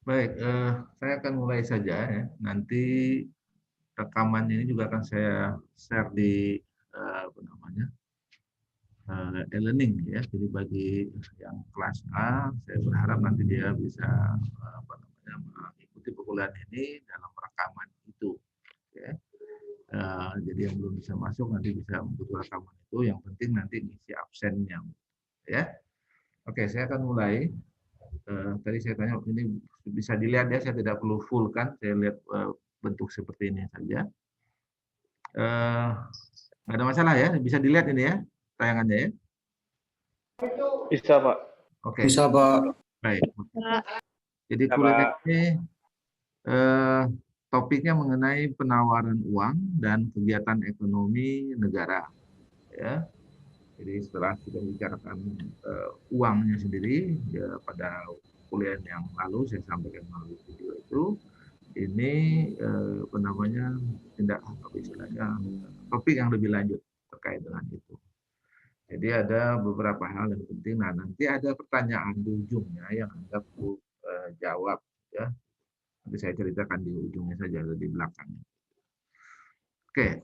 Baik, saya akan mulai saja ya. Nanti rekaman ini juga akan saya share di apa namanya e-learning ya. Jadi bagi yang kelas A, saya berharap nanti dia bisa apa namanya mengikuti perkuliahan ini dalam rekaman itu. Ya. Jadi yang belum bisa masuk nanti bisa mengikuti rekaman itu. Yang penting nanti ngisi absennya. Ya, oke, saya akan mulai. Tadi saya tanya ini bisa dilihat ya, saya tidak perlu full kan, saya lihat bentuk seperti ini saja. Nggak ada masalah ya, bisa dilihat ini ya tayangannya ya. Bisa, Pak. Oke. Bisa, Pak. Baik. Jadi Bisa, kuliah Pak. ini topiknya mengenai penawaran uang dan kegiatan ekonomi negara. Ya. Jadi setelah kita bicarakan uangnya sendiri, ya pada kuliah yang lalu saya sampaikan melalui video itu, ini apa namanya tindak apa istilahnya topik yang lebih lanjut terkait dengan itu. Jadi ada beberapa hal yang penting. Nah, nanti ada pertanyaan di ujungnya yang Anda perlu jawab ya. Nanti saya ceritakan di ujungnya saja atau di belakangnya. Oke.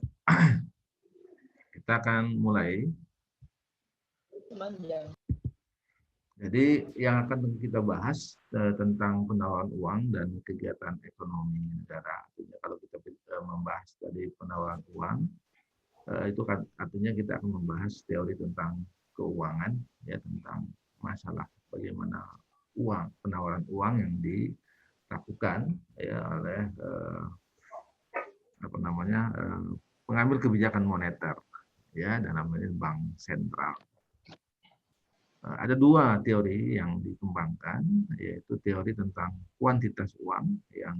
Kita akan mulai. Jadi yang akan kita bahas tentang penawaran uang dan kegiatan ekonomi negara. Artinya kalau kita membahas tadi penawaran uang, itu artinya kita akan membahas teori tentang keuangan, ya tentang masalah bagaimana uang, penawaran uang yang dilakukan ya oleh apa namanya pengambil kebijakan moneter, ya dalam hal ini bank sentral. Ada dua teori yang dikembangkan, yaitu teori tentang kuantitas uang yang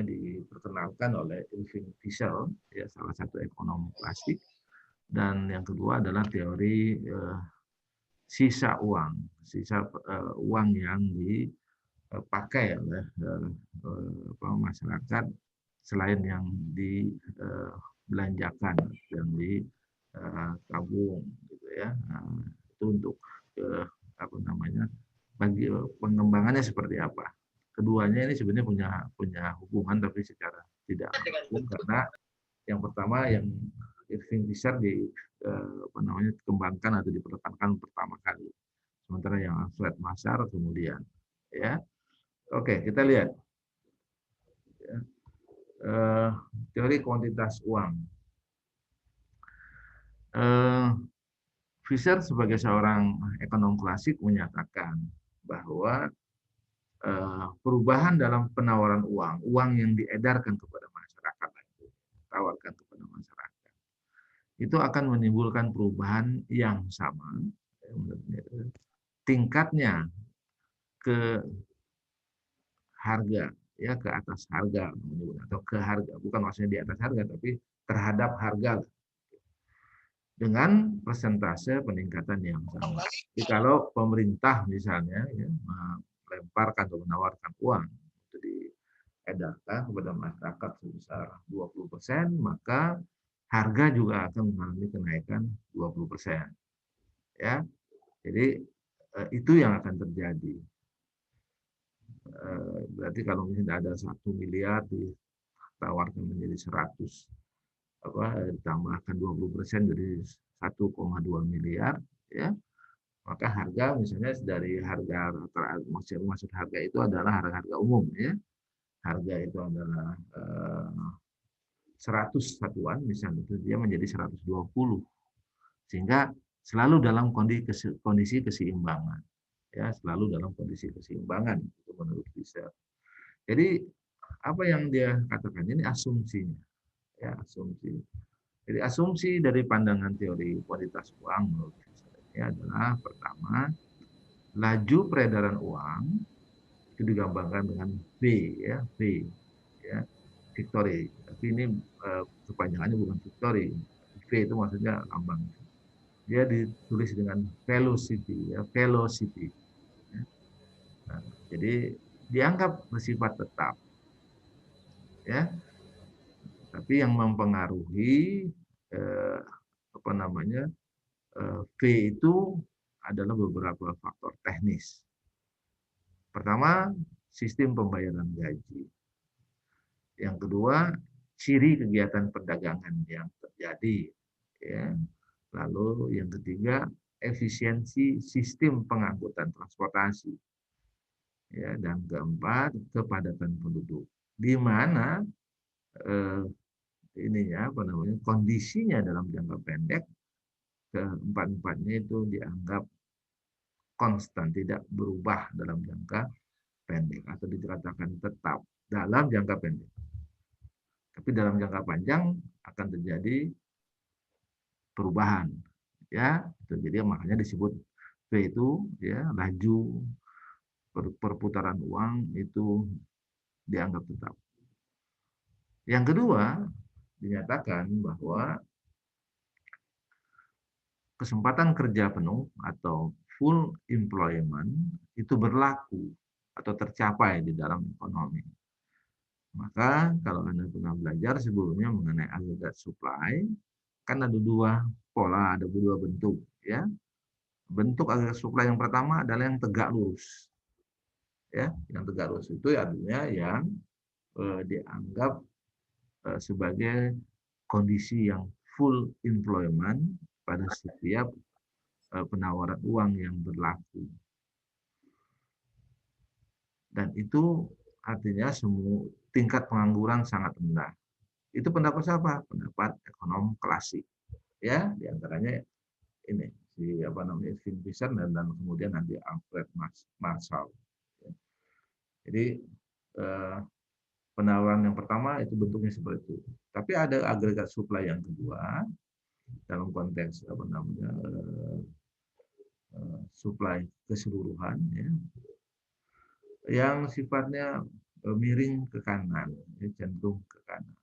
diperkenalkan oleh Irving Fisher, ya salah satu ekonom klasik, dan yang kedua adalah teori sisa uang yang dipakai oleh masyarakat selain yang dibelanjakan, yang ditabung gitu ya. Itu untuk apa namanya bagi pengembangannya seperti apa. Keduanya ini sebenarnya punya hubungan tapi secara tidak langsung, karena yang pertama yang Irving Fisher dikembangkan atau dipertahankan pertama kali, sementara yang Alfred Massar kemudian ya. Oke, kita lihat ya. Teori kuantitas uang. Fisher sebagai seorang ekonom klasik menyatakan bahwa perubahan dalam penawaran uang yang diedarkan kepada masyarakat, tawarkan kepada masyarakat, itu akan menimbulkan perubahan yang sama, tingkatnya ke harga, ya ke atas harga atau ke harga, bukan maksudnya di atas harga, tapi terhadap harga dengan persentase peningkatan yang sama. Jadi kalau pemerintah misalnya ya, melemparkan atau menawarkan uang untuk diedarkan kepada masyarakat sebesar 20%, maka harga juga akan mengalami kenaikan 20%. Ya, jadi itu yang akan terjadi. Berarti kalau misalnya ada 1 miliar ditawarkan menjadi 100, ditambahkan 20% jadi 1,2 miliar, ya maka harga misalnya dari harga maksud harga itu adalah harga umum ya, harga itu adalah 100 satuan misalnya, itu dia menjadi 120, sehingga selalu dalam kondisi keseimbangan, ya selalu dalam kondisi keseimbangan itu menurut Fisher. Jadi apa yang dia katakan ini asumsinya, ya asumsi. Jadi asumsi dari pandangan teori kuantitas uang menurut Fisher ini adalah pertama, laju peredaran uang itu digambarkan dengan V ya, V ya, Victory. Tapi ini kepanjangannya bukan Victory. V itu maksudnya lambang. Dia ditulis dengan velocity ya, velocity. Nah, jadi dianggap bersifat tetap. Ya. Tapi yang mempengaruhi apa namanya V itu adalah beberapa faktor teknis. Pertama, sistem pembayaran gaji. Yang kedua, ciri kegiatan perdagangan yang terjadi. Ya. Lalu yang ketiga, efisiensi sistem pengangkutan transportasi. Ya, dan keempat, kepadatan penduduk. Di mana ininya apa namanya kondisinya dalam jangka pendek keempat-empatnya itu dianggap konstan, tidak berubah dalam jangka pendek atau dikatakan tetap dalam jangka pendek. Tapi dalam jangka panjang akan terjadi perubahan, ya. Jadi makanya disebut P itu ya laju perputaran uang itu dianggap tetap. Yang kedua dinyatakan bahwa kesempatan kerja penuh atau full employment itu berlaku atau tercapai di dalam ekonomi. Maka kalau Anda pernah belajar sebelumnya mengenai agregat supply, kan ada dua pola, ada dua bentuk, ya. Bentuk agregat supply yang pertama adalah yang tegak lurus, ya. Yang tegak lurus itu artinya yang dianggap sebagai kondisi yang full employment pada setiap penawaran uang yang berlaku. Dan itu artinya semua tingkat pengangguran sangat rendah. Itu pendapat siapa? Pendapat ekonom klasik. Ya, diantaranya ini si apa namanya Finn Fisher dan kemudian nanti Alfred Marshall. Jadi penawaran yang pertama itu bentuknya seperti itu. Tapi ada agregat supply yang kedua dalam konteks apa namanya supply keseluruhan, ya, yang sifatnya miring ke kanan, cenderung ke kanan.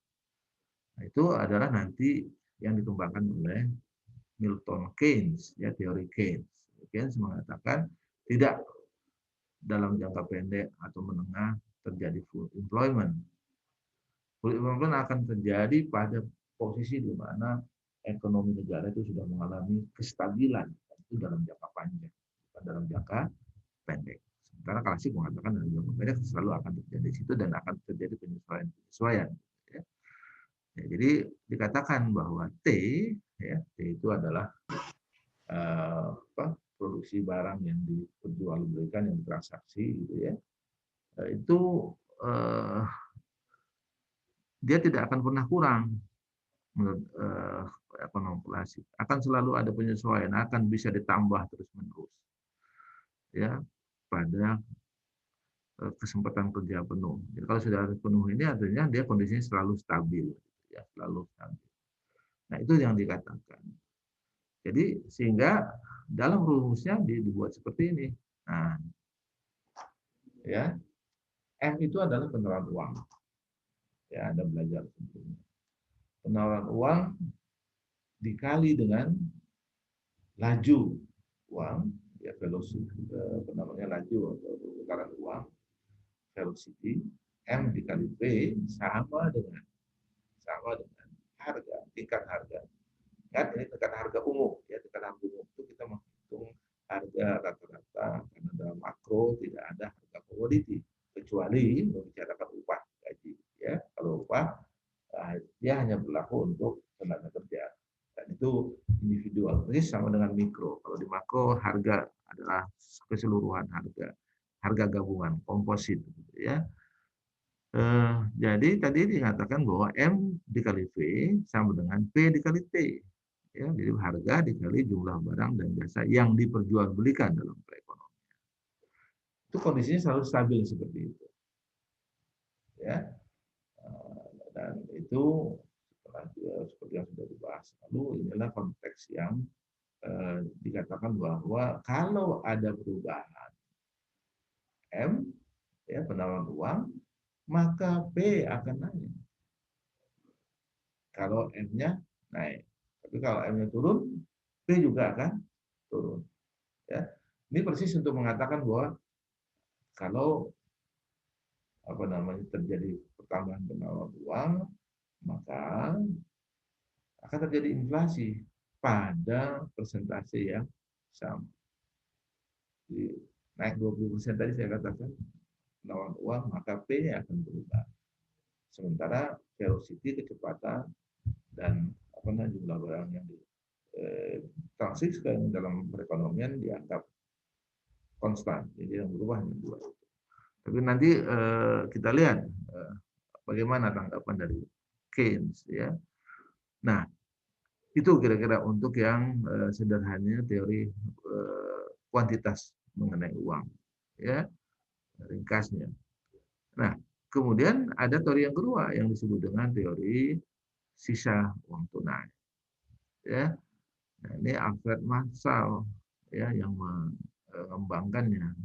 Nah, itu adalah nanti yang dikembangkan oleh Milton Keynes, ya, teori Keynes. Keynes mengatakan tidak dalam jangka pendek atau menengah terjadi full employment. Full employment akan terjadi pada posisi di mana ekonomi negara itu sudah mengalami kestabilan, itu dalam jangka panjang, bukan dalam jangka pendek. Sementara klasik mengatakan dalam jangka pendek selalu akan terjadi di situ dan akan terjadi penyesuaian. Ya. Ya, jadi dikatakan bahwa T, ya, T itu adalah produksi barang yang diperjualbelikan, yang ditransaksi, gitu ya. Itu dia tidak akan pernah kurang menurut ekonom klasik. Akan selalu ada penyesuaian, akan bisa ditambah terus-menerus, ya, pada kesempatan kerja penuh. Jadi kalau sudah penuh ini artinya dia kondisinya selalu stabil, ya, selalu stabil. Nah, itu yang dikatakan. Jadi sehingga dalam rumusnya dibuat seperti ini. Nah, ya, M itu adalah penawaran uang. Ya, Anda belajar sebelumnya. Penawaran uang dikali dengan laju uang, ya, velocity, namanya laju atau perputaran uang, velocity, M dikali P sama dengan harga, tingkat harga. Kan ini tingkat harga umum, ya, tingkat harga umum itu kita menghitung harga rata-rata karena dalam makro tidak ada harga komoditi kecuali membicarakan upah gaji, ya. Kalau upah dia hanya berlaku untuk tenaga kerja dan itu individual. Ini sama dengan mikro. Kalau di makro harga adalah keseluruhan harga gabungan komposit, ya. Jadi tadi dikatakan bahwa M dikali V sama dengan P dikali T. Ya, jadi harga dikali jumlah barang dan jasa yang diperjualbelikan dalam perekonomian. Itu kondisinya selalu stabil seperti itu. Ya. Dan itu seperti yang sudah dibahas. Lalu inilah konteks yang dikatakan bahwa kalau ada perubahan M, ya, penawaran uang, maka P akan naik. Kalau M-nya naik. Tapi kalau M-nya turun, P juga akan turun. Ya. Ini persis untuk mengatakan bahwa kalau apa namanya terjadi pertambahan penawaran uang, maka akan terjadi inflasi pada persentase yang sama. Jadi, naik 20% tadi saya katakan penawaran uang, maka P-nya akan berubah. Sementara velocity, kecepatan, dan jumlah barang yang ditransaksikan dalam perekonomian dianggap konstan. Jadi yang berubah hanya dua. Tapi nanti kita lihat bagaimana tanggapan dari Keynes, ya. Nah, itu kira-kira untuk yang sederhananya teori kuantitas mengenai uang, ya, ringkasnya. Nah, kemudian ada teori yang kedua yang disebut dengan teori sisa uang tunai, ya. Nah, ini Alfred Marshall, ya, yang mengembangkannya.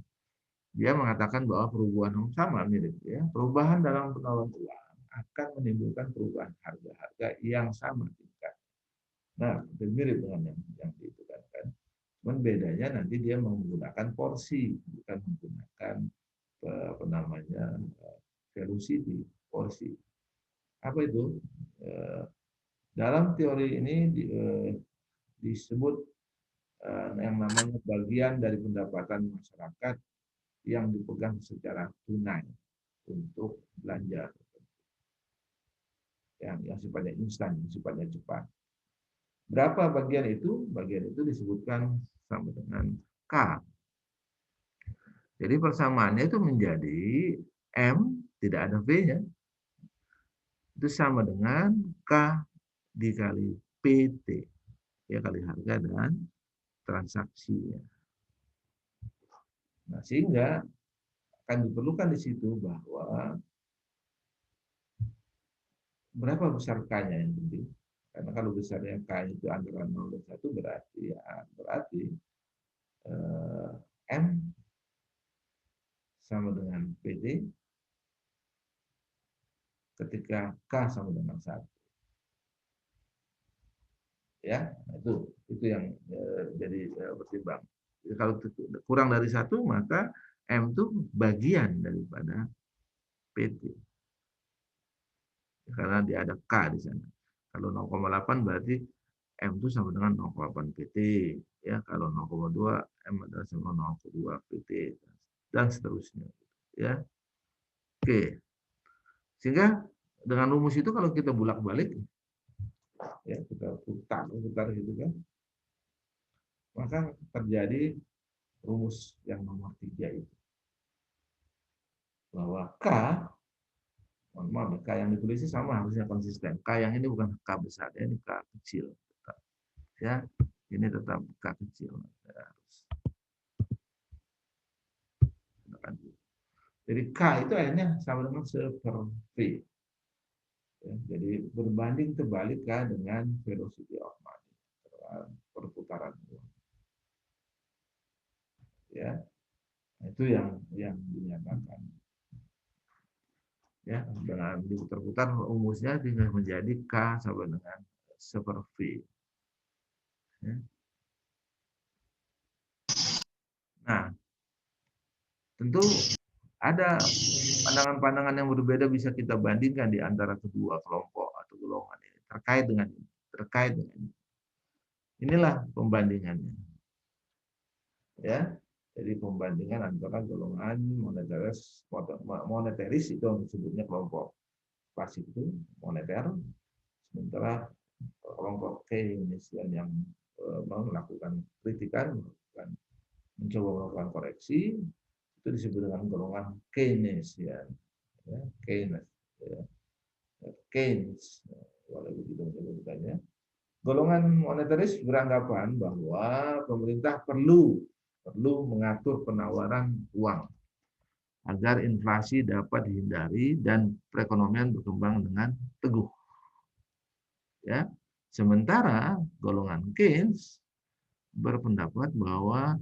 Dia mengatakan bahwa perubahan sama mirip, ya, perubahan dalam penawaran uang akan menimbulkan perubahan harga-harga yang sama tingkat. Nah, mirip dengan yang itu kan. Cuman bedanya nanti dia menggunakan porsi, bukan menggunakan velocity, porsi. Apa itu? Dalam teori ini disebut yang namanya bagian dari pendapatan masyarakat yang dipegang secara tunai untuk belanja, yang sifatnya instan, yang sifatnya cepat. Berapa bagian itu? Bagian itu disebutkan sama dengan K. Jadi persamaannya itu menjadi M, tidak ada V-nya. Itu sama dengan K dikali PT, ya, kali harga dan transaksinya. Nah, sehingga akan diperlukan di situ bahwa berapa besar K-nya yang penting. Karena kalau besarnya K itu antara 0 dan 1 berarti M sama dengan PT ketika K sama dengan 1. Ya, itu yang jadi pertimbang. Jadi kalau kurang dari 1 maka M itu bagian daripada PT. Karena dia ada K di sana. Kalau 0,8 berarti M itu sama dengan 0,8 PT. Ya, kalau 0,2 M adalah sama 0,2 PT dan seterusnya. Ya, oke. Sehingga dengan rumus itu kalau kita bolak-balik, ya, kita putar gitu kan, maka terjadi rumus yang nomor 3 itu. Bahwa K, maaf, K yang ditulis sama harusnya konsisten. K yang ini bukan K besar, ini K kecil. Ya, ini tetap K kecil. Jadi K itu akhirnya sama dengan seperti. Ya, jadi berbanding terbalik dengan velocity of money, perputaran uang. Ya, itu yang dinyatakan. Ya, dengan diputar-putar rumusnya menjadi K sama dengan seperti. Ya. Nah, tentu ada pandangan-pandangan yang berbeda bisa kita bandingkan di antara kedua kelompok atau golongan ini terkait dengan ini. Inilah pembandingannya. Ya. Jadi pembandingan antara golongan moneteris itu yang disebutnya kelompok pasif itu moneter, sementara kelompok Keynesian yang melakukan kritikan, mencoba melakukan koreksi, itu disebut dengan golongan Keynesian. Ya, Keynes, ya. Keynes, kalau begitu menyebutkannya. Golongan moneteris beranggapan bahwa pemerintah perlu mengatur penawaran uang agar inflasi dapat dihindari dan perekonomian berkembang dengan teguh. Ya, sementara golongan Keynes berpendapat bahwa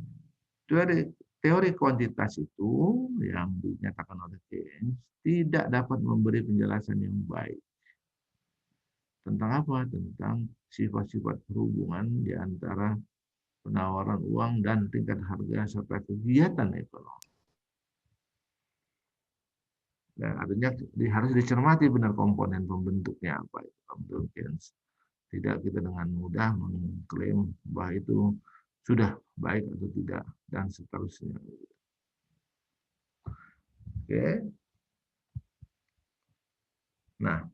teori kuantitas itu yang dinyatakan oleh Keynes tidak dapat memberi penjelasan yang baik tentang apa? Tentang sifat-sifat hubungan di antara penawaran uang dan tingkat harga serta kegiatan ekonomi. Dan artinya harus dicermati benar komponen pembentuknya apa itu. Tidak kita dengan mudah mengklaim bahwa itu sudah baik atau tidak dan seterusnya. Oke. Nah,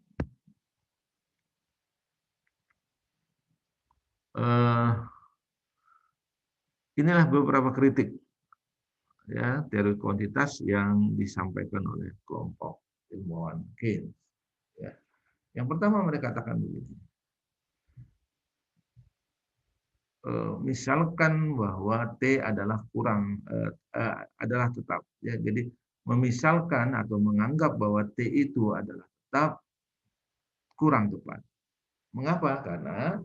inilah beberapa kritik ya teori kuantitas yang disampaikan oleh kelompok ilmuwan Keynes. Ya. Yang pertama mereka katakan begini, misalkan bahwa T adalah adalah tetap. Ya, jadi memisalkan atau menganggap bahwa T itu adalah tetap kurang tepat. Mengapa? Karena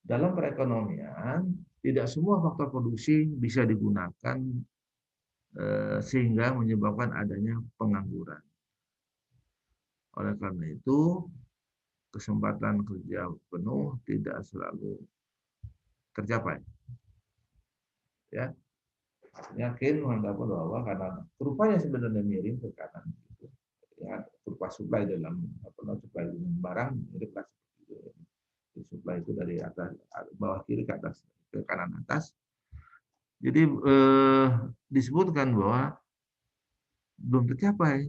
dalam perekonomian tidak semua faktor produksi bisa digunakan sehingga menyebabkan adanya pengangguran. Oleh karena itu, kesempatan kerja penuh tidak selalu tercapai. Ya, yakin menganggap bahwa karena kurvanya sebenarnya miring ke kanan, gitu. Ya, kurva supply dalam supply barang miriplah seperti itu. Supply itu dari atas bawah kiri ke atas ke kanan atas. Jadi disebutkan bahwa belum tercapai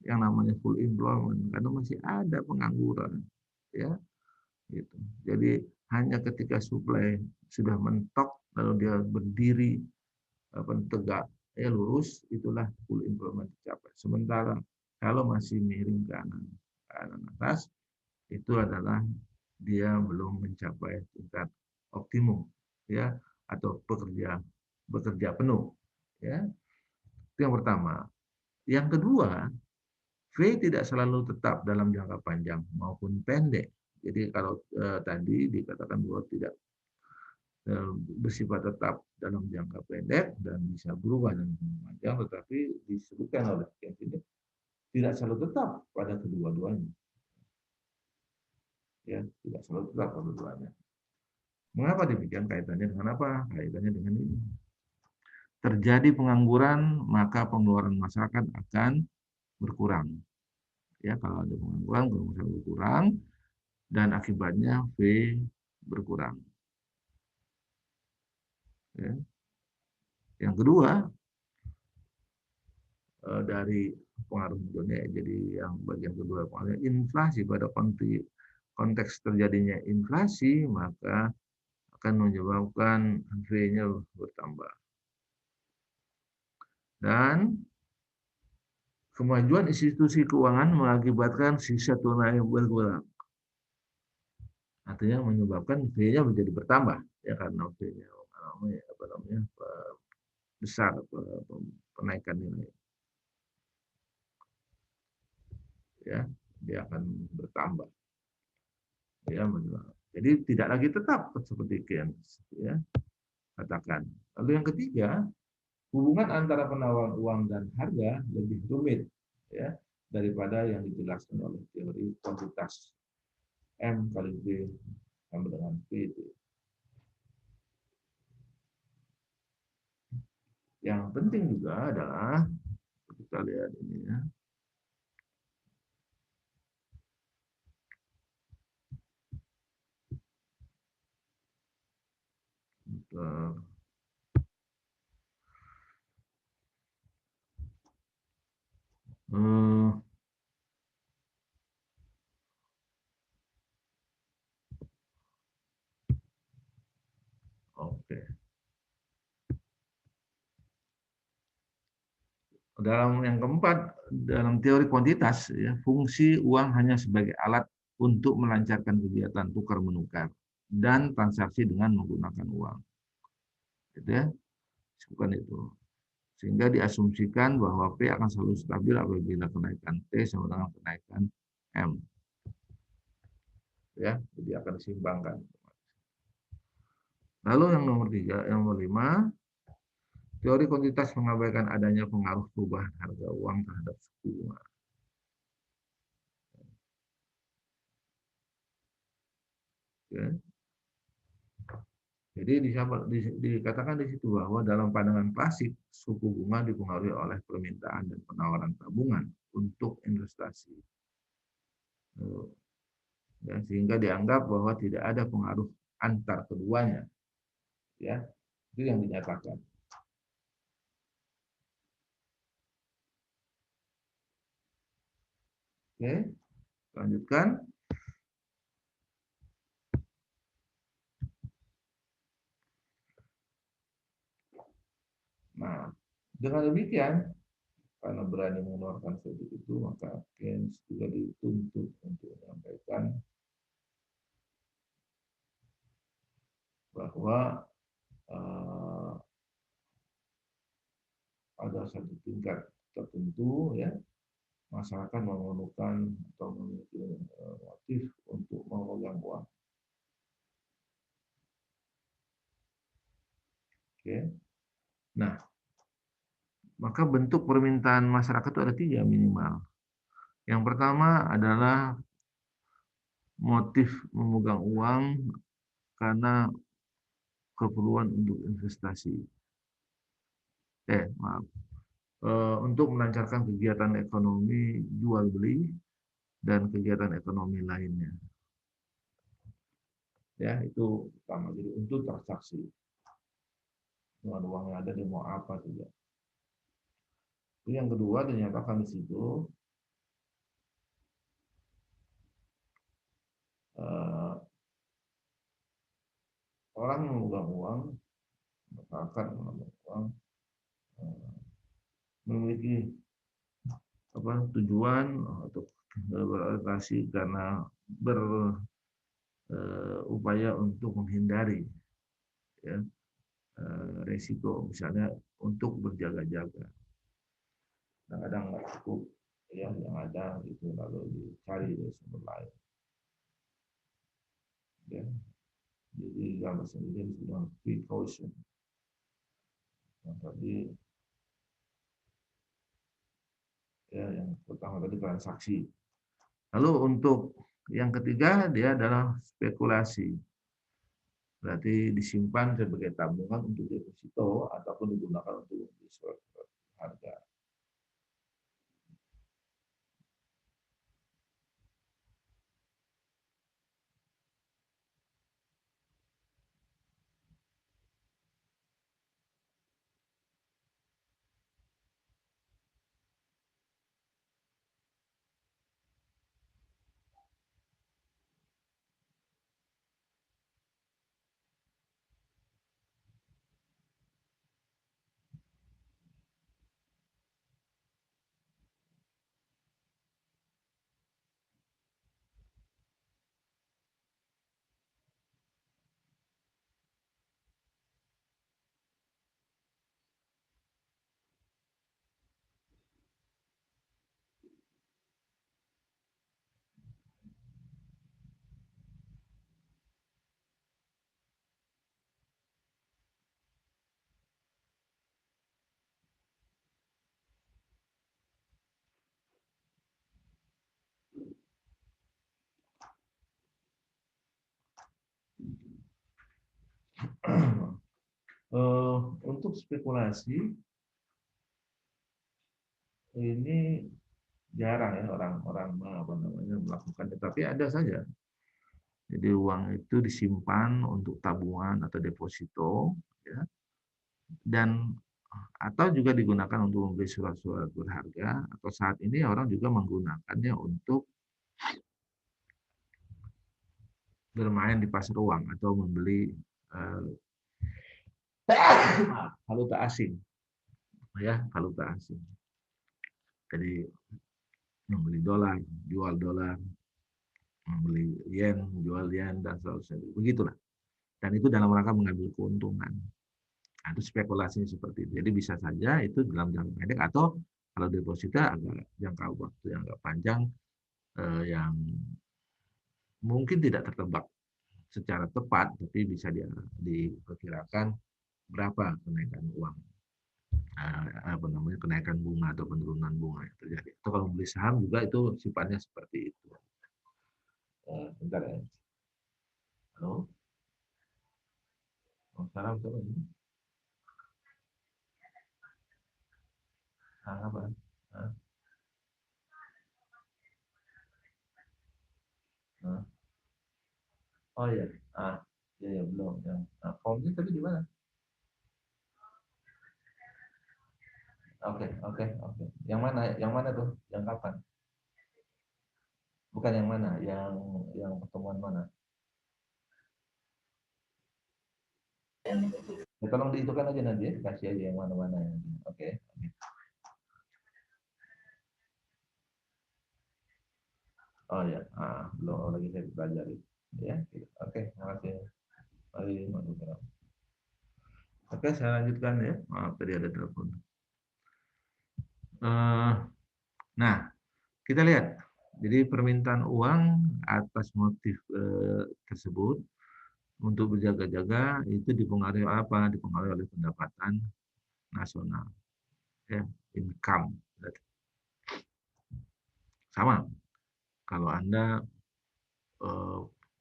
yang namanya full employment karena masih ada pengangguran, ya gitu. Jadi hanya ketika supply sudah mentok lalu dia berdiri tegak ya lurus, itulah full employment tercapai. Sementara kalau masih miring ke kanan atas itu adalah dia belum mencapai tingkat optimum, ya, atau bekerja penuh, ya. Itu yang pertama. Yang kedua, V tidak selalu tetap dalam jangka panjang maupun pendek. Jadi kalau tadi dikatakan bahwa tidak bersifat tetap dalam jangka pendek dan bisa berubah dalam jangka panjang, tetapi disebutkan oleh Keynes ini tidak selalu tetap pada kedua-duanya. Ya, tidak selalu tetap pada kedua-duanya. Mengapa demikian? Kaitannya dengan apa? Kaitannya dengan ini. Terjadi pengangguran, maka pengeluaran masyarakat akan berkurang. Ya, kalau ada pengangguran, pengeluaran berkurang, dan akibatnya V berkurang. Ya. Yang kedua, dari pengaruh dunia, jadi yang bagian kedua pengaruh inflasi pada konteks terjadinya inflasi, maka akan menyebabkan V-nya bertambah. Dan kemajuan institusi keuangan mengakibatkan sisa tunai berkurang. Artinya menyebabkan V-nya menjadi bertambah, ya karena V-nya besar penaikan nilai. Ya, dia akan bertambah. Ya, jadi tidak lagi tetap seperti Keynes, ya, katakan. Lalu yang ketiga, hubungan antara penawaran uang dan harga lebih rumit, ya, daripada yang dijelaskan oleh teori kuantitas M kali B sama dengan P itu. Yang penting juga adalah kita lihat ini ya. Oke. Dalam yang keempat, dalam teori kuantitas, ya, fungsi uang hanya sebagai alat untuk melancarkan kegiatan tukar menukar dan transaksi dengan menggunakan uang. Gitu ya, bukan itu. Sehingga diasumsikan bahwa P akan selalu stabil apabila kenaikan T sama dengan kenaikan M. Ya, jadi akan disimbangkan. Lalu yang nomor 3, yang nomor 5, teori kuantitas mengabaikan adanya pengaruh perubahan harga uang terhadap suku bunga. Ya. Jadi dikatakan di situ bahwa dalam pandangan klasik, suku bunga dipengaruhi oleh permintaan dan penawaran tabungan untuk investasi. Ya, sehingga dianggap bahwa tidak ada pengaruh antar keduanya. Ya, itu yang dinyatakan. Oke, lanjutkan. Nah, dengan demikian, karena berani mengeluarkan verdict itu, maka Keynes juga dituntut untuk menyampaikan bahwa pada satu tingkat tertentu, ya, masyarakat memerlukan atau memiliki motif untuk memegang uang. Oke. Nah, maka bentuk permintaan masyarakat itu ada 3 minimal. Yang pertama adalah motif memegang uang karena keperluan untuk investasi. Maaf. Untuk melancarkan kegiatan ekonomi jual beli dan kegiatan ekonomi lainnya. Ya, itu pertama. Jadi untuk transaksi. Dengan uang yang ada dia mau apa juga. Yang kedua dinyatakan di situ orang memegang uang, masyarakat memegang uang memiliki tujuan untuk berorientasi karena berupaya untuk menghindari, ya, resiko, misalnya untuk berjaga-jaga. Kadang-kadang nggak cukup, ya, yang ada itu lalu dicari dari sumber lain. Ya. Jadi dalam bahasa Inggris disebut precaution. Yang tadi, ya, yang pertama tadi transaksi. Lalu untuk yang ketiga dia adalah spekulasi. Berarti disimpan sebagai tabungan untuk deposito ataupun digunakan untuk membeli suatu harga. Untuk spekulasi ini jarang, ya, orang-orang melakukannya, tapi ada saja. Jadi uang itu disimpan untuk tabungan atau deposito, ya, dan atau juga digunakan untuk membeli surat-surat berharga, atau saat ini orang juga menggunakannya untuk bermain di pasar uang atau membeli valuta asing, ya, valuta asing. Jadi membeli dolar, jual dolar, membeli yen, jual yen, dan seterusnya. Begitulah. Dan itu dalam rangka mengambil keuntungan. Nah, itu spekulasinya seperti itu. Jadi bisa saja itu dalam jangka pendek, atau kalau deposita agak jangka waktu yang agak panjang, yang mungkin tidak tertebak secara tepat, tapi bisa diperkirakan berapa kenaikan uang, kenaikan bunga atau penurunan bunga yang terjadi. Atau kalau beli saham juga itu sifatnya seperti itu. Bentar, ya. Halo. Salam terus. Apa? Oh ya, ya belum. Yang formnya tadi di mana? Oke. Yang mana tuh? Yang kapan? Bukan yang mana? Yang pertemuan mana? Ya, tolong dihitungkan aja nanti ya, kasih aja yang mana-mana. Oke. Oh ya, belum lagi saya pelajari. Ya, oke, terima kasih. Mari, oke, saya lanjutkan ya. Maaf tadi ada telepon. Nah, kita lihat. Jadi permintaan uang atas motif tersebut untuk berjaga-jaga itu dipengaruhi apa? Dipengaruhi oleh pendapatan nasional, ya, income. Sama. Kalau Anda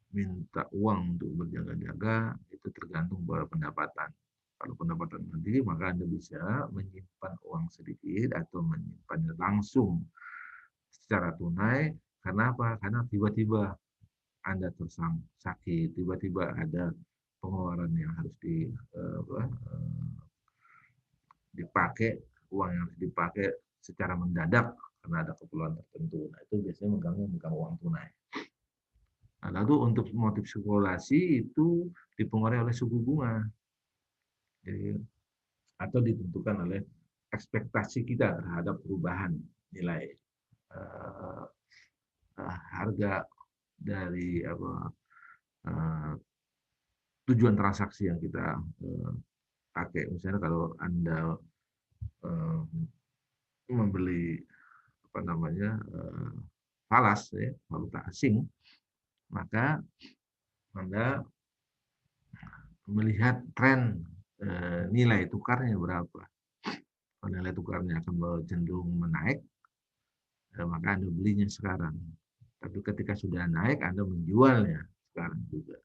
minta uang untuk berjaga-jaga itu tergantung pada pendapatan. Kalau pendapatan tinggi maka Anda bisa menyimpan uang sedikit atau menyimpannya langsung secara tunai. Karena apa? Karena tiba-tiba Anda sakit, tiba-tiba ada pengeluaran yang harus dipakai, uang yang harus dipakai secara mendadak karena ada keperluan tertentu. Nah, itu biasanya megang uang tunai. Nah, lalu untuk motif spekulasi itu dipengaruhi oleh suku bunga. Jadi, atau ditentukan oleh ekspektasi kita terhadap perubahan nilai harga dari tujuan transaksi yang kita pakai. Misalnya kalau Anda membeli falas, ya, valuta asing, maka Anda melihat tren nilai tukarnya berapa. Kalau nilai tukarnya akan cenderung menaik, maka Anda belinya sekarang. Tapi ketika sudah naik, Anda menjualnya sekarang juga.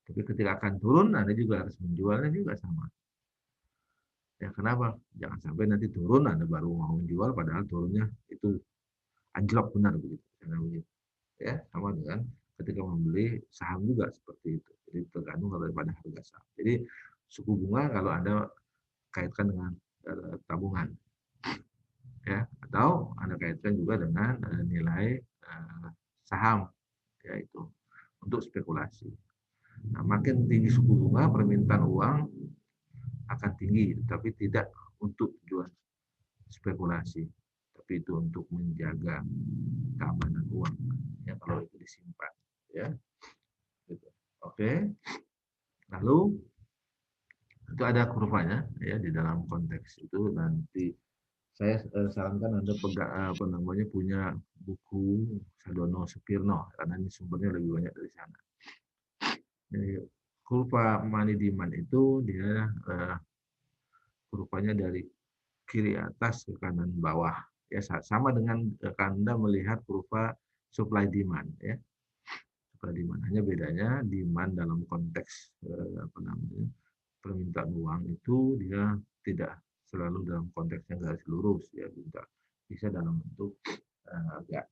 Tapi ketika akan turun, Anda juga harus menjualnya juga sama. Ya, kenapa? Jangan sampai nanti turun, Anda baru mau menjual, padahal turunnya itu anjlok benar begitu. Karena begitu. Ya, sama dengan ketika membeli saham juga seperti itu. Jadi tergantung daripada harga saham. Jadi suku bunga kalau Anda kaitkan dengan tabungan, ya, atau Anda kaitkan juga dengan nilai saham, yaitu untuk spekulasi. Nah, makin tinggi suku bunga, permintaan uang akan tinggi, tapi tidak untuk tujuan spekulasi, tapi itu untuk menjaga keamanan uang, ya, kalau itu disimpan, ya. Oke. Lalu itu ada kurvanya, ya, di dalam konteks itu nanti saya sarankan Anda punya buku Sadono Supirno karena ini sumbernya lebih banyak dari sana. Jadi, kurva money demand itu dia kurvanya dari kiri atas ke kanan bawah, ya, sama dengan Anda melihat kurva supply demand, ya. Supply demand, hanya bedanya demand dalam konteks permintaan uang itu dia tidak selalu dalam konteksnya garis lurus, ya, bisa dalam bentuk agak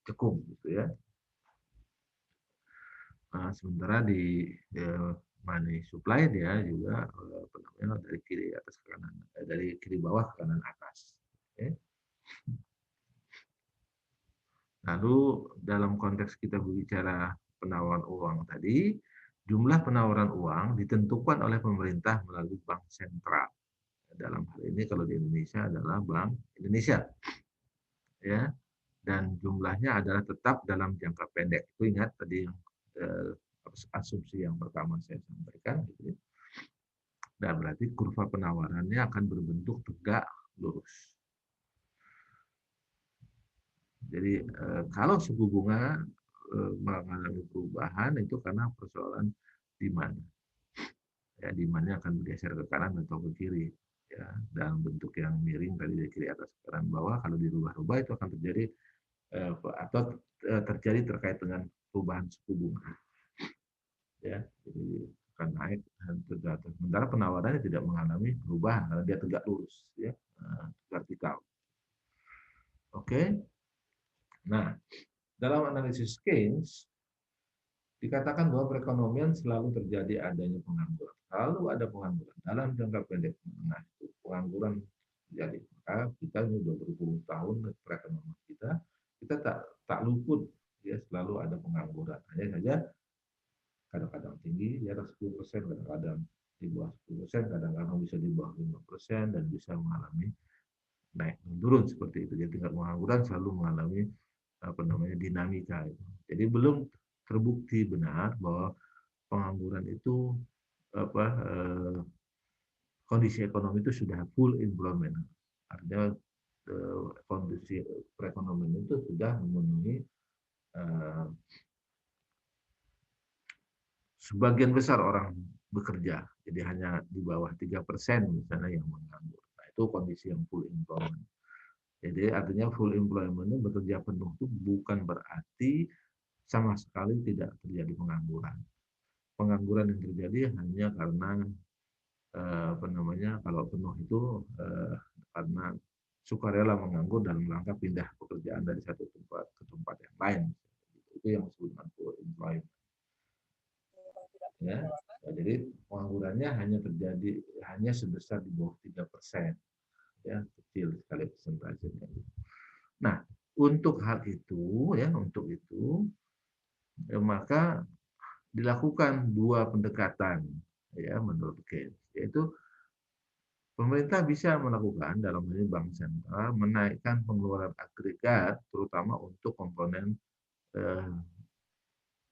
cekung gitu, ya. Sementara di money supply dia juga dari kiri atas ke kanan, dari kiri bawah ke kanan atas. Okay. Lalu dalam konteks kita berbicara penawaran uang tadi, jumlah penawaran uang ditentukan oleh pemerintah melalui bank sentral. Dalam hal ini kalau di Indonesia adalah Bank Indonesia, ya, dan jumlahnya adalah tetap dalam jangka pendek. Itu ingat tadi yang asumsi yang pertama saya sampaikan, gitu. Dan berarti kurva penawarannya akan berbentuk tegak lurus. Jadi kalau suku bunga mengalami perubahan itu karena persoalan demand. Ya, demand-nya akan bergeser ke kanan atau ke kiri, ya, dalam bentuk yang miring tadi dari kiri atas ke kanan bawah. Kalau dirubah-rubah itu akan terjadi atau terjadi terkait dengan perubahan suku bunga, ya, jadi akan naik dan terjatuh. Sementara penawarannya tidak mengalami perubahan karena dia tegak lurus, ya, vertikal. Oke. Nah, dalam analisis Keynes dikatakan bahwa perekonomian selalu terjadi adanya pengangguran. Selalu ada pengangguran dalam jangka pendek menengah itu pengangguran terjadi. Maka kita ini sudah berpuluh tahun perekonomian kita tak luput, ya, 10%, kadang-kadang di bawah 10%, kadang-kadang bisa di bawah 5%, dan bisa mengalami naik turun seperti itu. Jadi tingkat pengangguran selalu mengalami dinamika. Jadi belum terbukti benar bahwa pengangguran itu kondisi ekonomi itu sudah full employment. Artinya kondisi perekonomian itu sudah memenuhi sebagian besar orang bekerja. Jadi hanya di bawah 3% misalnya yang menganggur. Nah, itu kondisi yang full employment. Jadi artinya full employment itu bekerja penuh itu bukan berarti sama sekali tidak terjadi pengangguran. Pengangguran yang terjadi hanya karena kalau penuh itu karena sukarela menganggur dalam rangka pindah pekerjaan dari satu tempat ke tempat yang lain. Itu yang disebut dengan full employment. Ya. Nah, jadi penganggurannya hanya sebesar di bawah 3%. Ya, kecil sekali persentasenya. Nah, untuk itu maka dilakukan dua pendekatan ya menurut Keynes, yaitu pemerintah bisa melakukan dalam hal ini bank sentral menaikkan pengeluaran agregat terutama untuk komponen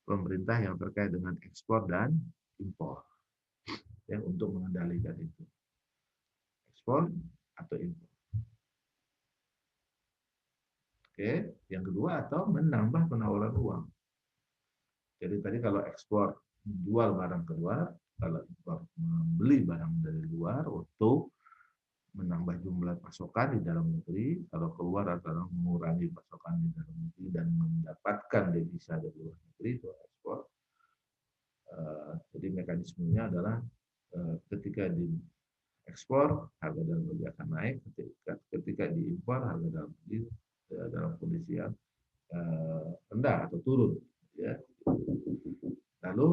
pemerintah yang terkait dengan ekspor dan impor ya untuk mengendalikan itu ekspor atau impor. Oke, yang kedua atau menambah penawaran uang. Jadi tadi kalau ekspor menjual barang keluar, kalau impor membeli barang dari luar untuk menambah jumlah pasokan di dalam negeri, kalau keluar adalah mengurangi pasokan di dalam negeri dan mendapatkan devisa dari luar negeri itu ekspor. Jadi mekanismenya adalah ketika diekspor harga dalam negeri akan naik, ketika diimpor harga dalam negeri dalam kondisi yang rendah atau turun. Ya. Lalu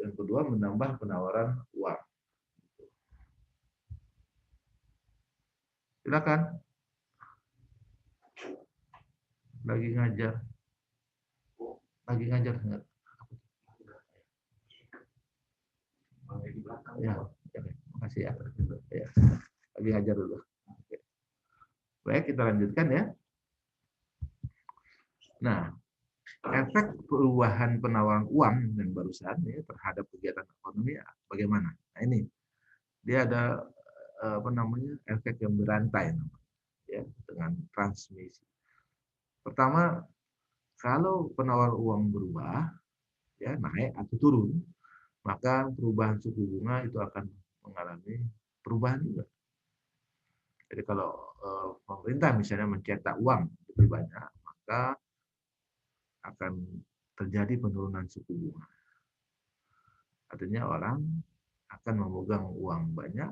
yang kedua menambah penawaran uang. Silakan. Lagi ngajar enggak? Ya, makasih ya. Lagi ngajar dulu. Baik, kita lanjutkan ya. Nah, efek perubahan penawaran uang yang barusan ya, terhadap kegiatan ekonomi bagaimana? Nah ini dia ada efek yang berantai ya dengan transmisi. Pertama, kalau penawaran uang berubah ya naik atau turun, maka perubahan suku bunga itu akan mengalami perubahan juga. Jadi kalau pemerintah misalnya mencetak uang lebih banyak, maka akan terjadi penurunan suku bunga. Artinya orang akan memegang uang banyak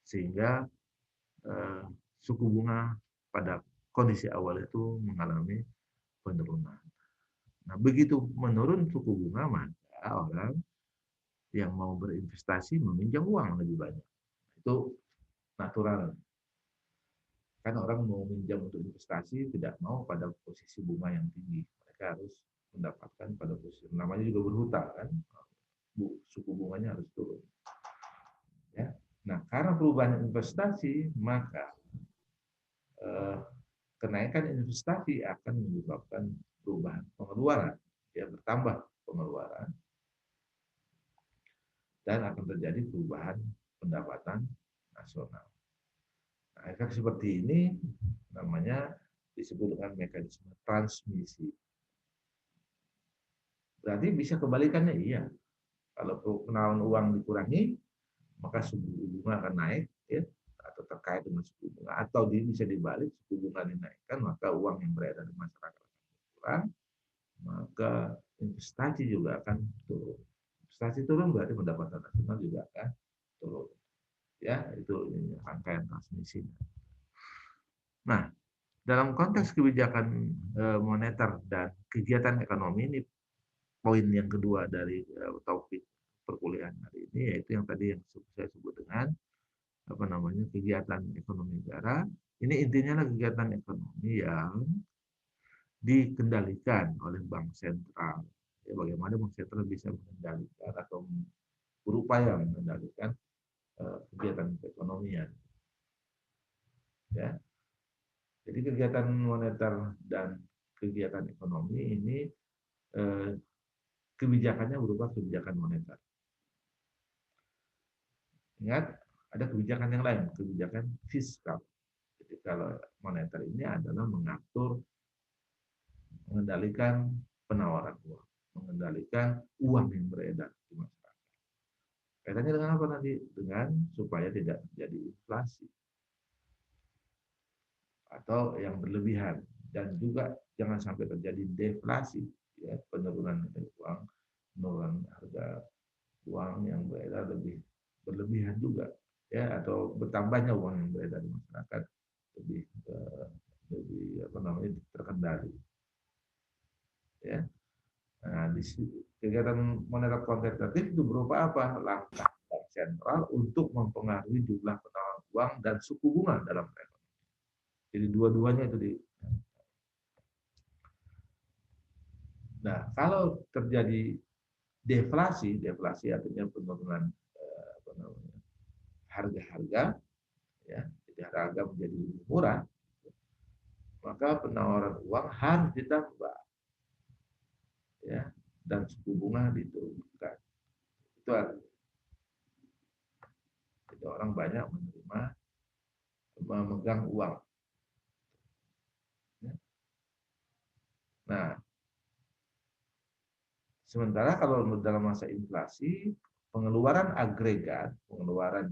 sehingga suku bunga pada kondisi awal itu mengalami penurunan. Nah, begitu menurun suku bunga maka orang yang mau berinvestasi meminjam uang lebih banyak. Itu natural. Kan orang mau minjam untuk investasi tidak mau pada posisi bunga yang tinggi. Mereka harus mendapatkan pada posisi namanya juga berhutang kan. Suku bunganya harus turun. Ya. Nah, karena perubahan investasi, maka kenaikan investasi akan menyebabkan perubahan pengeluaran, ya bertambah pengeluaran, dan akan terjadi perubahan pendapatan nasional. Nah, efek seperti ini namanya disebut dengan mekanisme transmisi. Berarti bisa kebalikannya, iya. Kalau penawaran uang dikurangi, maka suku bunga akan naik, ya, atau terkait dengan suku bunga, atau bisa dibalik, suku bunga dinaikkan, maka uang yang beredar di masyarakat akan berkurang, maka investasi juga akan turun. Investasi turun berarti pendapatan nasional juga akan turun. Ya, itu rangkaian transmisinya. Nah, dalam konteks kebijakan moneter dan kegiatan ekonomi ini poin yang kedua dari topik perkuliahan hari ini, yaitu yang tadi yang saya sebut dengan kegiatan ekonomi negara. Ini intinya adalah kegiatan ekonomi yang dikendalikan oleh bank sentral. Ya, bagaimana bank sentral bisa mengendalikan atau berupaya mengendalikan kegiatan perekonomian. Ya. Jadi kegiatan moneter dan kegiatan ekonomi ini kebijakannya berupa kebijakan moneter. Ingat, ada kebijakan yang lain, kebijakan fiskal. Jadi kalau moneter ini adalah mengendalikan penawaran uang, mengendalikan uang yang beredar di masyarakat. Kaitannya dengan apa nanti? Dengan supaya tidak terjadi inflasi atau yang berlebihan, dan juga jangan sampai terjadi deflasi, ya, penurunan nilai uang, penurunan harga uang yang beredar lebih berlebihan juga, ya, atau bertambahnya uang yang beredar di masyarakat lebih terkendali, ya. Nah, di kegiatan moneter kuantitatif itu berupa apa? Langkah bank sentral untuk mempengaruhi jumlah penawaran uang dan suku bunga dalam perekonomian. Jadi dua-duanya itu di. Nah, kalau terjadi deflasi artinya penurunan harga-harga, ya, jadi harga menjadi lebih murah, maka penawaran uang harus ditambah, ya, dan suku bunga diturunkan. Itu artinya jadi orang banyak memegang uang. Nah, sementara kalau dalam masa inflasi, pengeluaran agregat, nah,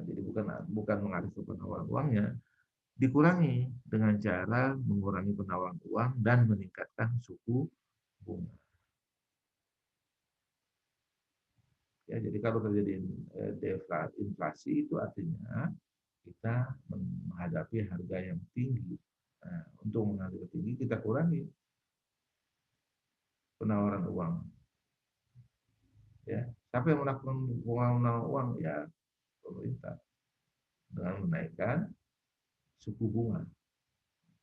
jadi bukan mengalir ke penawaran uangnya, dikurangi dengan cara mengurangi penawaran uang dan meningkatkan suku bunga. Ya, jadi kalau terjadi inflasi itu artinya kita menghadapi harga yang tinggi. Nah, untuk menghadapi tinggi kita kurangi penawaran uang. Ya, siapa yang melakukan penawaran uang? Ya, pemerintah dengan menaikkan suku bunga,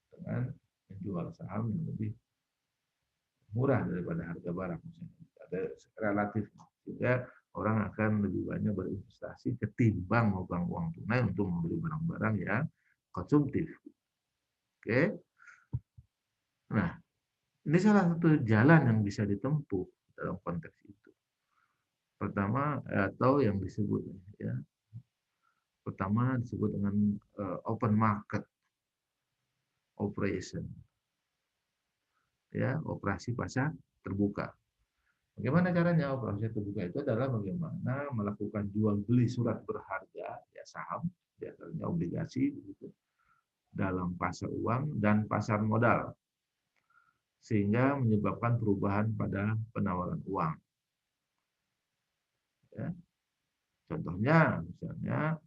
dengan menjual saham yang lebih murah daripada harga barang, misalnya. Ada relatif, sehingga orang akan lebih banyak berinvestasi ketimbang memegang uang tunai untuk membeli barang-barang yang konsumtif. Oke. Nah, ini salah satu jalan yang bisa ditempuh dalam konteks itu. Pertama, atau yang disebut, ya, pertama disebut dengan open market operation, ya, operasi pasar terbuka. Bagaimana caranya? Operasi terbuka itu adalah bagaimana melakukan jual beli surat berharga, ya, saham, biasanya obligasi, gitu, dalam pasar uang dan pasar modal, sehingga menyebabkan perubahan pada penawaran uang. Ya. Contohnya, misalnya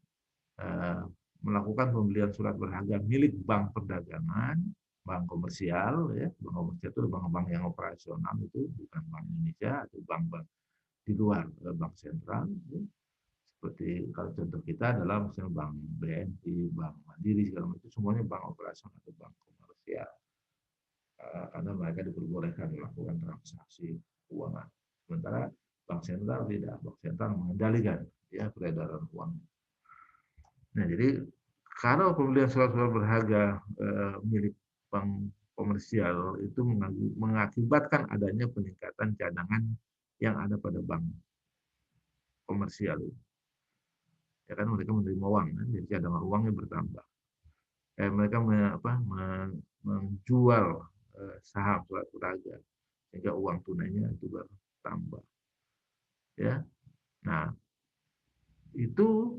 melakukan pembelian surat berharga milik bank perdagangan, bank komersial, ya, bank komersial itu bank-bank yang operasional, itu bukan Bank Indonesia atau bank-bank di luar bank sentral, ya. Seperti kalau contoh kita adalah misalnya Bank BNI, Bank Mandiri, segala macam, itu semuanya bank operasional atau bank komersial, karena mereka diperbolehkan melakukan transaksi keuangan. Sementara bank sentral tidak, bank sentral mengendalikan, ya, peredaran uang. Nah, jadi kalau pembelian surat-surat berharga milik bank komersial itu mengakibatkan adanya peningkatan cadangan yang ada pada bank komersial. Ya kan, mereka menerima uang, kan? Jadi cadangan uangnya bertambah. Mereka menjual saham surat berharga sehingga uang tunainya itu bertambah. Ya, nah itu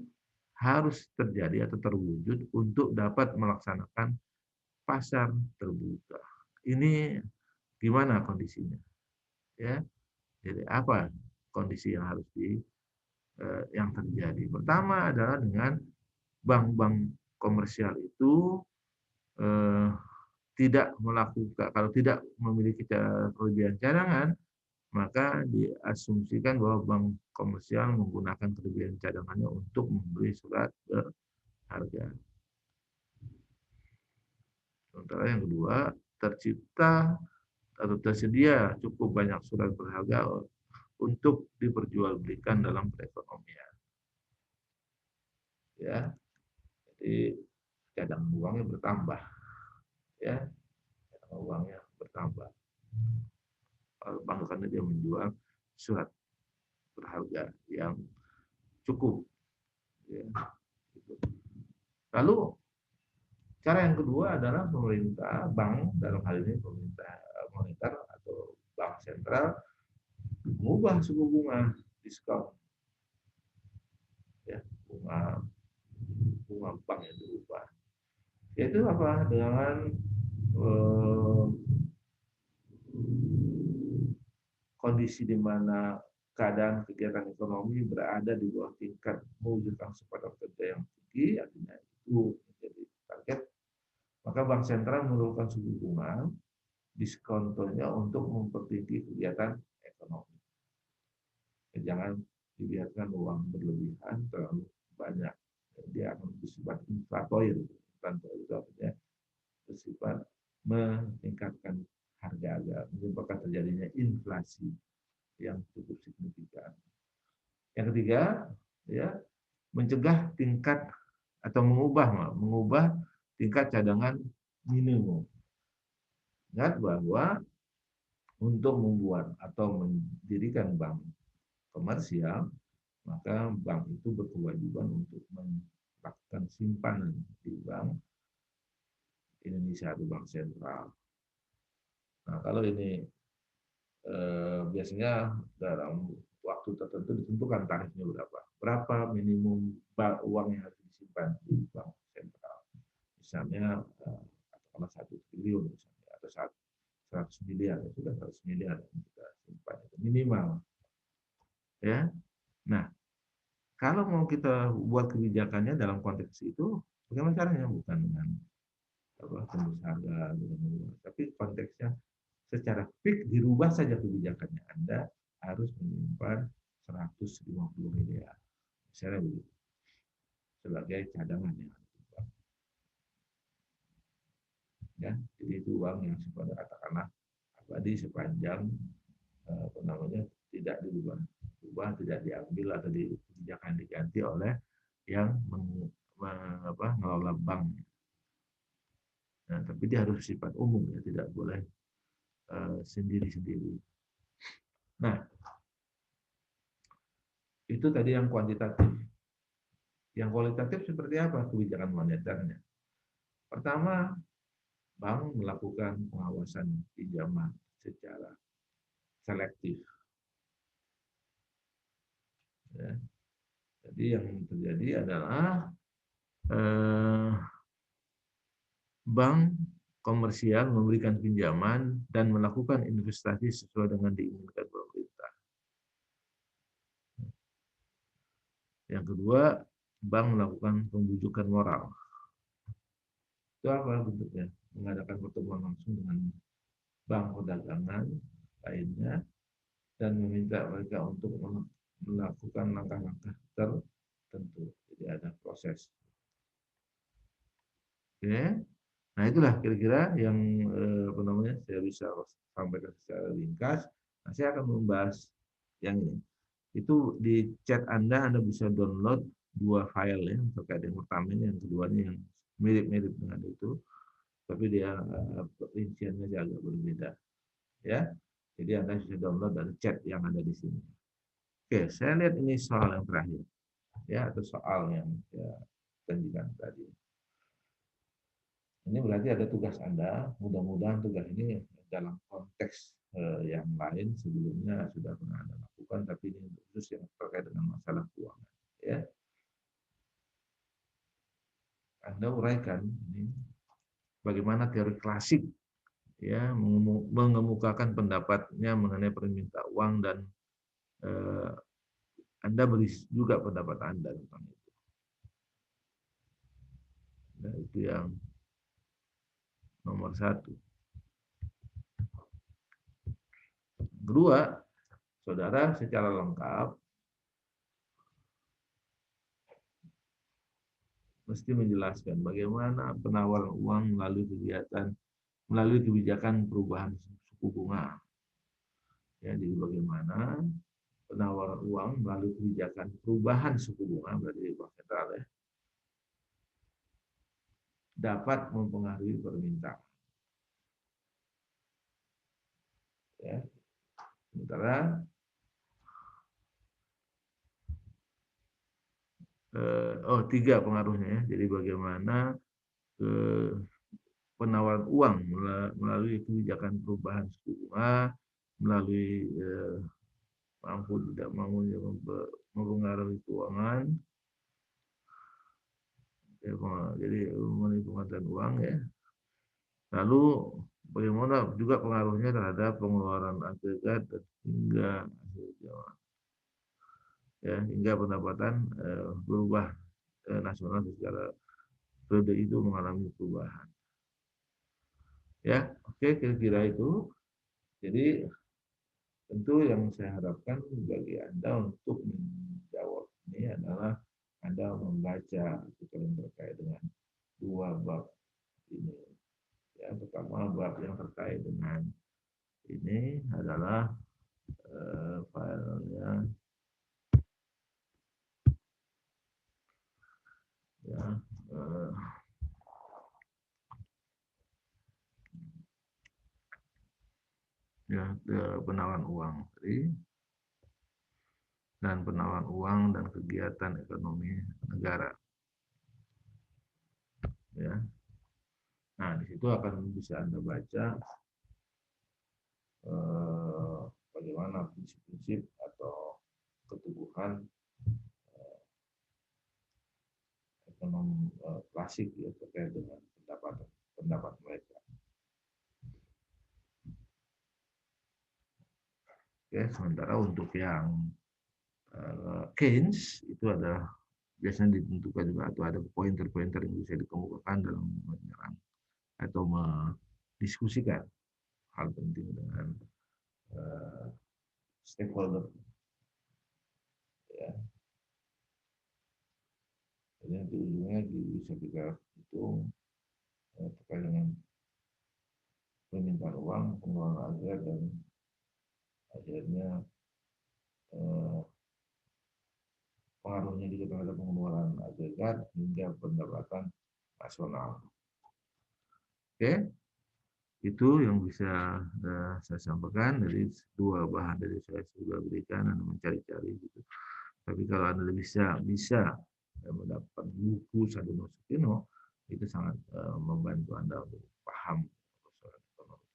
harus terjadi atau terwujud untuk dapat melaksanakan pasar terbuka. Ini gimana kondisinya? Ya, jadi apa kondisi yang harus yang terjadi? Pertama adalah dengan bank-bank komersial itu tidak melakukan, kalau tidak memiliki kelebihan cadangan, maka diasumsikan bahwa bank komersial menggunakan kelebihan cadangannya untuk membeli surat berharga. Sementara yang kedua, tercipta atau tersedia cukup banyak surat berharga untuk diperjualbelikan dalam perekonomian. Ya, jadi cadangan uangnya bertambah, ya, cadangan uangnya bertambah. Bahkan dia menjual surat berharga yang cukup. Ya. Lalu cara yang kedua adalah pemerintah, bank dalam hal ini pemerintah moneter atau bank sentral mengubah suku bunga diskon, ya, bunga bank yang diubah. Yaitu apa? Dengan kondisi di mana keadaan kegiatan ekonomi berada di bawah tingkat mewujudkan kesempatan kerja yang tinggi, artinya itu menjadi target, maka bank sentral menurunkan suku bunga diskontonya untuk mempertinggi kegiatan ekonomi. Jangan dibiarkan uang berlebihan terlalu banyak, dia akan bersifat inflatoir. Inflatoir itu artinya bersifat meningkatkan harga, menyebabkan terjadinya inflasi yang cukup signifikan. Yang ketiga, ya, mencegah tingkat atau mengubah tingkat cadangan minimum. Ingat bahwa untuk membuat atau mendirikan bank komersial, maka bank itu berkewajiban untuk melakukan simpanan di bank Indonesia atau bank sentral. Nah, kalau ini biasanya dalam waktu tertentu ditentukan tarifnya berapa minimum uang yang harus disimpan di bank sentral. Misalnya katakanlah 1 triliun misalnya, atau 100 miliar, ya sudah 100 miliar yang kita simpan itu minimal. Ya. Nah, kalau mau kita buat kebijakannya dalam konteks itu, bagaimana caranya? Bukan dengan tembus harga, tapi konteksnya secara fix dirubah saja kebijakannya. Anda harus menyimpan 150 miliar. Misalnya begitu. Sebagai cadangan ya. Ya, jadi itu uang yang sifatnya katakanlah abadi sepanjang tidak diubah, tidak diambil atau kebijakan diganti oleh yang mengelola bank. Nah, tapi dia harus sifat umum ya, tidak boleh sendiri-sendiri. Nah, itu tadi yang kuantitatif. Yang kualitatif seperti apa kebijakan moneternya? Pertama, bank melakukan pengawasan pinjaman secara selektif. Ya. Jadi yang terjadi adalah bank komersial memberikan pinjaman dan melakukan investasi sesuai dengan diinginkan pemerintah. Yang kedua, bank melakukan pembujukan moral. Itu apa bentuknya? Mengadakan pertemuan langsung dengan bank perdagangan lainnya dan meminta mereka untuk melakukan langkah-langkah tertentu. Jadi ada proses. Oke. Nah, itulah kira-kira yang saya bisa sampaikan secara ringkas. Nah, saya akan membahas yang ini. Itu di chat Anda bisa download 2 file ya, terkait yang pertama ini, yang keduanya yang mirip-mirip dengan itu, tapi dia rinciannya agak berbeda. Ya, jadi Anda bisa download dari chat yang ada di sini. Oke, saya lihat ini soal yang terakhir, ya, atau soal yang saya janjikan tadi. Ini berarti ada tugas Anda. Mudah-mudahan tugas ini dalam konteks yang lain sebelumnya sudah pernah Anda lakukan, tapi ini khusus yang terkait dengan masalah keuangan. Ya. Anda uraikan ini bagaimana teori klasik ya mengemukakan pendapatnya mengenai permintaan uang, dan Anda beri juga pendapat Anda tentang itu. Nah, itu yang nomor 1. Kedua, saudara secara lengkap mesti menjelaskan bagaimana penawaran uang melalui kebijakan perubahan suku bunga. Ya, jadi bagaimana penawaran uang melalui kebijakan perubahan suku bunga dari Bank Sentral ya, dapat mempengaruhi permintaan. Ya. Sementara tiga pengaruhnya ya. Jadi bagaimana penawaran uang melalui kebijakan perubahan suku bunga, melalui mampu tidak mampu mempengaruhi keuangan, ya, jadi mengenai pengadaan uang ya. Lalu bagaimana juga pengaruhnya terhadap pengeluaran agregat hingga hasil jawa, ya, hingga pendapatan berubah nasional secara periode itu mengalami perubahan. Ya, oke, kira-kira itu. Jadi tentu yang saya harapkan bagi Anda untuk menjawab ini adalah Anda membaca artikel yang terkait dengan dua bab ini. Ya, pertama bab yang terkait dengan ini adalah filenya ya, ya penawaran uang tadi dan penawaran uang dan kegiatan ekonomi negara. Ya. Nah, di situ akan bisa Anda baca bagaimana prinsip-prinsip atau ketubuhan ekonomi klasik ya, terkait dengan pendapat mereka. Oke, sementara untuk yang Keynes itu adalah biasanya ditentukan juga atau ada pointer-pointer yang bisa dikemukakan dalam menyerang atau mendiskusikan hal penting dengan stakeholder. Ya. Jadi di ujungnya bisa kita hitung terkait dengan permintaan uang, pengeluaran agregat dan akhirnya pengaruhnya juga terhadap pengeluaran agregat hingga pendapatan nasional. Oke, itu yang bisa saya sampaikan dari dua bahan dari saya sudah berikan dan mencari-cari gitu. Tapi kalau Anda bisa mendapat buku Sadono Sukino itu sangat membantu Anda untuk paham persoalan ekonomi.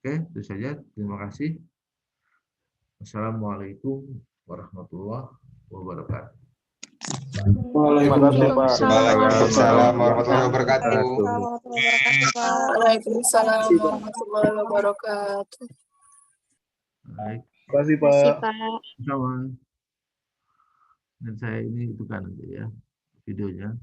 Oke, itu saja. Terima kasih. Assalamualaikum warahmatullahi wabarakatuh. Waalaikumsalam warahmatullahi wabarakatuh. Waalaikumsalam warahmatullahi wabarakatuh. Baik. Terima kasih, Pak. Sama. Dan saya ini itu kan ya videonya.